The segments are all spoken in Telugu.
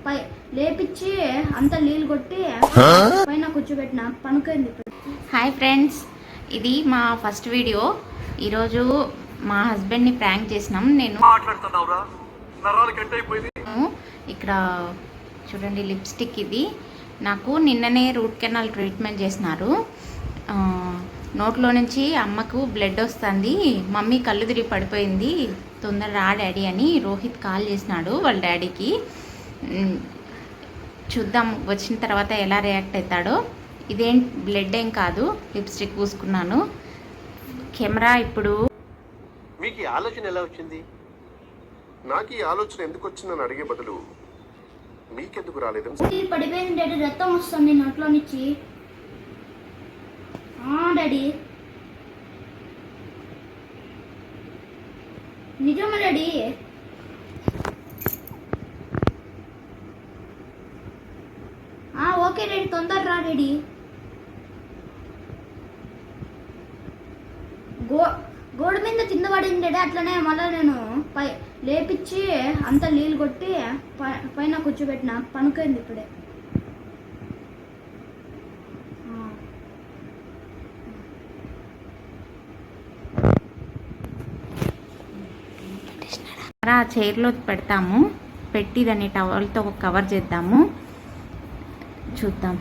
పై లేపిచ్చి అంత నీళ్ళు కొట్టి పైన కూర్చోబెట్టిన పనుకైంది. హాయ్ ఫ్రెండ్స్, ఇది మా ఫస్ట్ వీడియో. ఈరోజు మా హస్బెండ్ని ప్రాంక్ చేసినాం. నేను ఇక్కడ చూడండి, లిప్స్టిక్ ఇది. నాకు నిన్ననే రూట్ కెనాల్ ట్రీట్మెంట్ చేసినారు. నోట్లో నుంచి అమ్మకు బ్లడ్ వస్తుంది, మమ్మీ కళ్ళు తిరిగి పడిపోయింది, తొందర రా డాడీ అని రోహిత్ కాల్ చేసినాడు వాళ్ళ డాడీకి. చూద్దాం వచ్చిన తర్వాత ఎలా రియాక్ట్ అవుతాడో. ఇదేం బ్లడ్ ఏం కాదు, లిప్స్టిక్ పూసుకున్నాను. కెమెరా ఇప్పుడు. మీకు ఈ ఆలోచన ఎలా వచ్చింది? నాకు ఈ ఆలోచన ఎందుకు వచ్చిందని అడిగే బదులు మీకెందుకు రాలేదని. పడిపోయింది డాడీ, రక్తం వస్తుంది నోట్లో నుంచి. డాడీ నిజమా డాడీ? ఓకే డాడీ, తొందర రా డాడీ. గోడ మీద కింద పడింది డాడీ, అట్లనే మళ్ళీ నేను లేపిచ్చి అంత నీళ్ళు కొట్టి పైన కూర్చోబెట్టిన పనుకైంది ఇప్పుడే. చైర్లో పెడతాము, పెట్టి దాన్ని టవల్తో కవర్ చేద్దాము. చూద్దాం.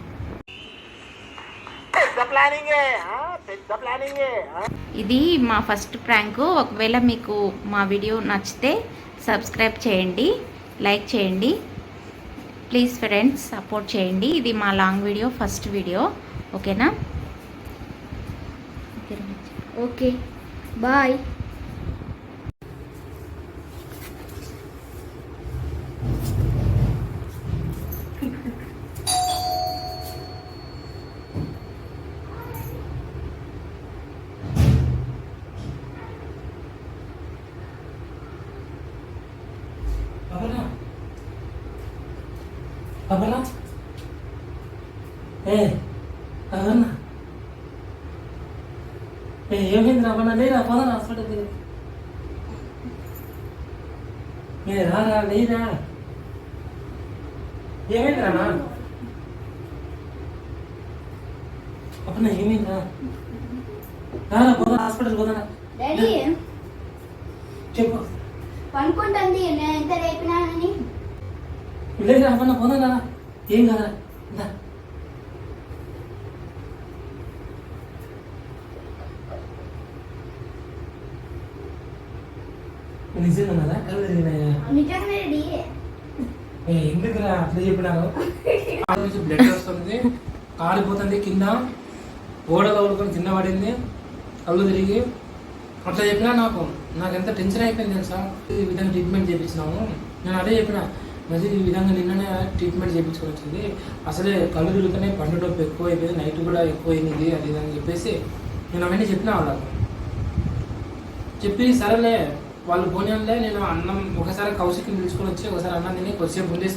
ఇది మా ఫస్ట్ ప్రాంక్. ఒకవేళ మీకు మా వీడియో నచ్చితే సబ్స్క్రైబ్ చేయండి, లైక్ చేయండి, ప్లీజ్ ఫ్రెండ్స్ సపోర్ట్ చేయండి. ఇది మా లాంగ్ వీడియో, ఫస్ట్ వీడియో. ఓకేనా? Okay, bye. Apa nak? Apa nak? ఏమైంది రా? అన్న లేరా? పోదా హాస్పిటల్కి. రారా, లేరా? ఏమైంది రా? అప్పుడు ఏమైందిరా? రారా, పోదా హాస్పిటల్, పోదా. డాడీ చెప్పు. పనుకుంటుంది, నేను ఎంత రేపినానని. లేదు అవ్వన్నా, పోదా. ఏం కదా. నిజంగా కళ్ళు తిరిగినాయా? ఎందుకురా అట్లా చెప్పినారు? బ్లడ్ వస్తుంది, కాలిపోతుంది, కింద ఓడలో ఊడుకొని కింద పడింది, కళ్ళు తిరిగి అట్లా చెప్పినా. నాకు ఎంత టెన్షన్ అయిపోయింది తెలుసా. ఈ విధంగా ట్రీట్మెంట్ చేయించినాము. నేను అదే చెప్పిన, మరి ఈ విధంగా నిన్ననే ట్రీట్మెంట్ చేయించుకొని వచ్చింది, అసలే కళ్ళు తిరుగుతున్నాయి, పండు డొప్పు ఎక్కువ అయిపోయింది, నైట్ కూడా ఎక్కువ అయింది, అది అని చెప్పేసి నేను అవన్నీ చెప్పిన వాళ్ళకు. చెప్పి సరేలే వాళ్ళు పోనీలే, నేను అన్నం ఒకసారి కౌశిక్ని పిలుచుకొని వచ్చి ఒకసారి అన్నం తిని కొద్దిసేపు ముందే